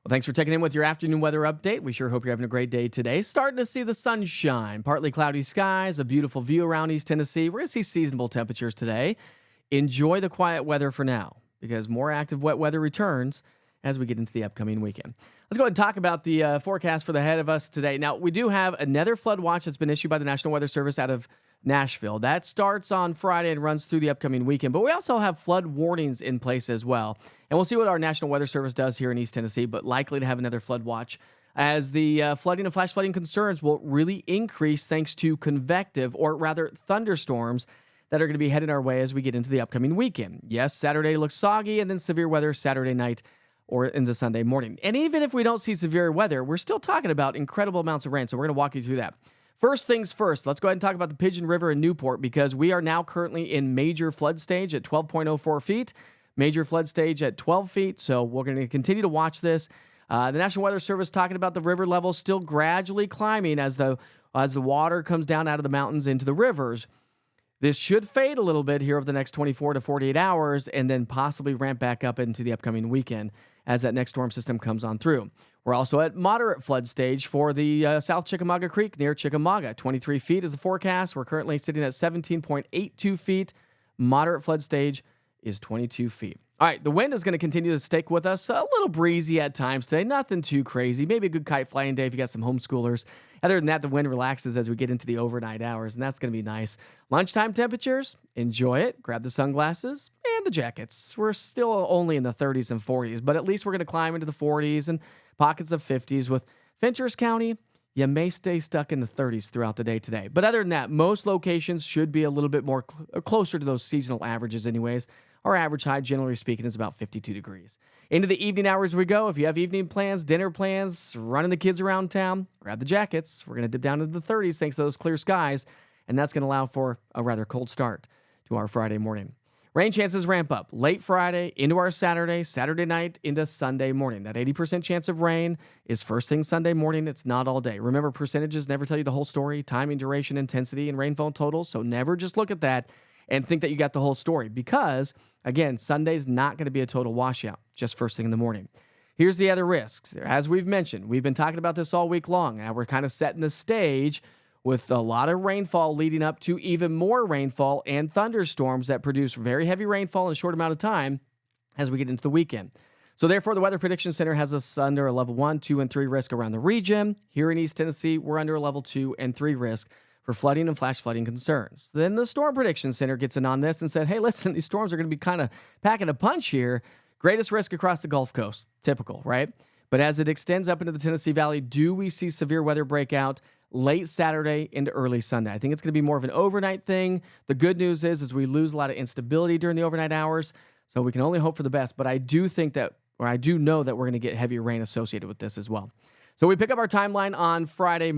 Well, thanks for checking in with your afternoon weather update. We sure hope you're having a great day today. Starting to see the sunshine, partly cloudy skies, a beautiful view around East Tennessee. We're going to see seasonable temperatures today. Enjoy the quiet weather for now because more active wet weather returns as we get into the upcoming weekend. Let's go ahead and talk about the forecast for the ahead of us today. Now, we do have another flood watch that's been issued by the National Weather Service out of Nashville. That starts on Friday and runs through the upcoming weekend, but we also have flood warnings in place as well. And we'll see what our National Weather Service does here in East Tennessee, but likely to have another flood watch as the flooding and flash flooding concerns will really increase thanks to convective, or rather thunderstorms, that are going to be headed our way as we get into the upcoming weekend. Yes, Saturday looks soggy, and then severe weather Saturday night or into Sunday morning. And even if we don't see severe weather, we're still talking about incredible amounts of rain, so we're going to walk you through that. First things first, let's go ahead and talk about the Pigeon River in Newport because we are now currently in major flood stage at 12.04 feet, major flood stage at 12 feet, so we're going to continue to watch this. The National Weather Service talking about the river level still gradually climbing as the water comes down out of the mountains into the rivers. This should fade a little bit here over the next 24 to 48 hours and then possibly ramp back up into the upcoming weekend as that next storm system comes on through. We're also at moderate flood stage for the South Chickamauga Creek near Chickamauga. 23 feet is the forecast. We're currently sitting at 17.82 feet. Moderate flood stage is 22 feet. All right, the wind is going to continue to stick with us. A little breezy at times today, nothing too crazy. Maybe a good kite flying day if you got some homeschoolers. Other than that, the wind relaxes as we get into the overnight hours, and that's going to be nice. Lunchtime temperatures, enjoy it. Grab the sunglasses and the jackets. We're still only in the 30s and 40s, but at least we're going to climb into the 40s and pockets of 50s. With Fenchurch County, you may stay stuck in the 30s throughout the day today. But other than that, most locations should be a little bit more closer to those seasonal averages anyways. Our average high, generally speaking, is about 52 degrees. Into the evening hours we go. If you have evening plans, dinner plans, running the kids around town, grab the jackets. We're going to dip down into the 30s thanks to those clear skies, and that's going to allow for a rather cold start to our Friday morning. Rain chances ramp up late Friday into our Saturday, Saturday night into Sunday morning. That 80% chance of rain is first thing Sunday morning. It's not all day. Remember, percentages never tell you the whole story. Timing, duration, intensity, and rainfall totals. So never just look at that and think that you got the whole story because, again, Sunday's not going to be a total washout, just first thing in the morning. Here's the other risks. As we've mentioned, we've been talking about this all week long. Now we're kind of setting the stage with a lot of rainfall leading up to even more rainfall and thunderstorms that produce very heavy rainfall in a short amount of time as we get into the weekend. So therefore, the Weather Prediction Center has us under a level 1, 2, and 3 risk around the region. Here in East Tennessee, we're under a level 2 and 3 risk for flooding and flash flooding concerns. Then the Storm Prediction Center gets in on this and said, hey, listen, these storms are going to be kind of packing a punch here. Greatest risk across the Gulf Coast. Typical, right? But as it extends up into the Tennessee Valley, do we see severe weather breakout late Saturday into early Sunday? I think it's going to be more of an overnight thing. The good news is we lose a lot of instability during the overnight hours, so we can only hope for the best. But I do know that we're going to get heavy rain associated with this as well. So we pick up our timeline on Friday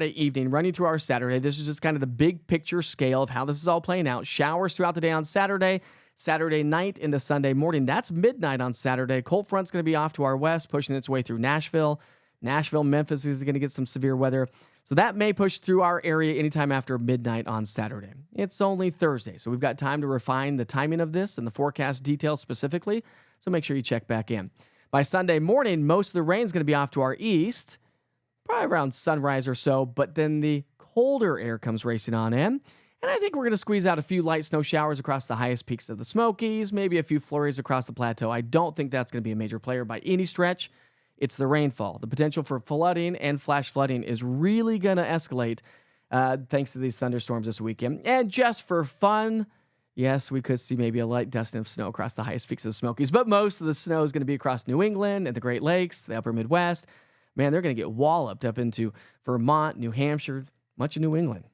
evening, running through our Saturday. This is just kind of the big picture scale of how this is all playing out. Showers throughout the day on Saturday, Saturday night into Sunday morning. That's midnight on Saturday. Cold front's going to be off to our west, pushing its way through Nashville. Memphis is going to get some severe weather. So that may push through our area anytime after midnight on Saturday. It's only Thursday, so we've got time to refine the timing of this and the forecast details specifically. So make sure you check back in. By Sunday morning, most of the rain is going to be off to our east, probably around sunrise or so, but then the colder air comes racing on in, and I think we're going to squeeze out a few light snow showers across the highest peaks of the Smokies, maybe a few flurries across the plateau. I don't think that's going to be a major player by any stretch. It's the rainfall. The potential for flooding and flash flooding is really going to escalate thanks to these thunderstorms this weekend. And just for fun, yes, we could see maybe a light dusting of snow across the highest peaks of the Smokies, but most of the snow is going to be across New England and the Great Lakes, the upper Midwest. Man, they're going to get walloped up into Vermont, New Hampshire, much of New England.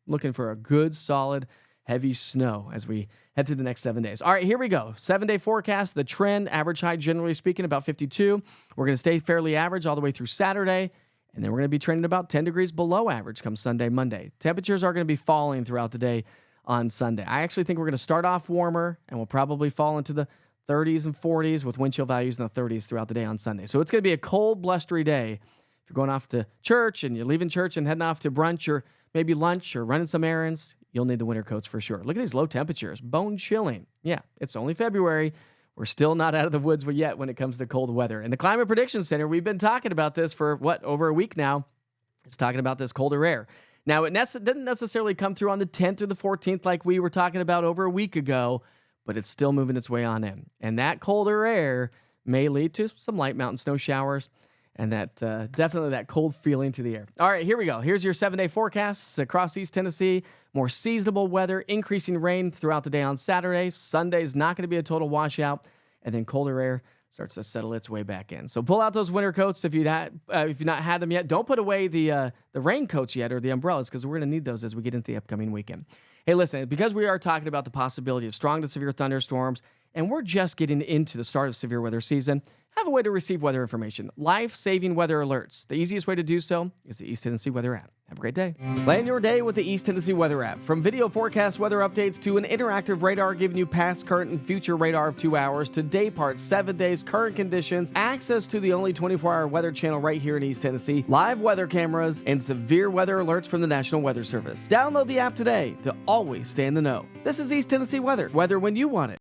Looking for a good, solid, heavy snow as we head through the next 7 days. All right, here we go. 7-day forecast. The trend, average high, generally speaking, about 52. We're going to stay fairly average all the way through Saturday, and then we're going to be trending about 10 degrees below average come Sunday, Monday. Temperatures are going to be falling throughout the day on Sunday. I actually think we're going to start off warmer, and we'll probably fall into the 30s and 40s with wind chill values in the 30s throughout the day on Sunday. So it's going to be a cold, blustery day. If you're going off to church and you're leaving church and heading off to brunch or maybe lunch or running some errands, you'll need the winter coats for sure. Look at these low temperatures. Bone chilling. Yeah, it's only February. we're still not out of the woods yet when it comes to cold weather. And the Climate Prediction Center, we've been talking about this for over a week now. It's talking about this colder air. Now, it didn't necessarily come through on the 10th or the 14th like we were talking about over a week ago, but it's still moving its way on in. And that colder air may lead to some light mountain snow showers and that definitely that cold feeling to the air. All right, here we go. Here's your 7-day forecasts across East Tennessee. More seasonable weather, increasing rain throughout the day on Saturday. Sunday is not going to be a total washout, and then colder air starts to settle its way back in. So pull out those winter coats if you've not had them yet. Don't put away the raincoats yet or the umbrellas, because we're going to need those as we get into the upcoming weekend. Hey, listen, because we are talking about the possibility of strong to severe thunderstorms, and we're just getting into the start of severe weather season, have a way to receive weather information. Life-saving weather alerts. The easiest way to do so is the East Tennessee Weather app. Have a great day. Plan your day with the East Tennessee Weather app. From video forecast weather updates to an interactive radar giving you past, current, and future radar of 2 hours to day parts, 7 days, current conditions, access to the only 24-hour weather channel right here in East Tennessee, live weather cameras, and severe weather alerts from the National Weather Service. Download the app today to always stay in the know. This is East Tennessee Weather. Weather when you want it.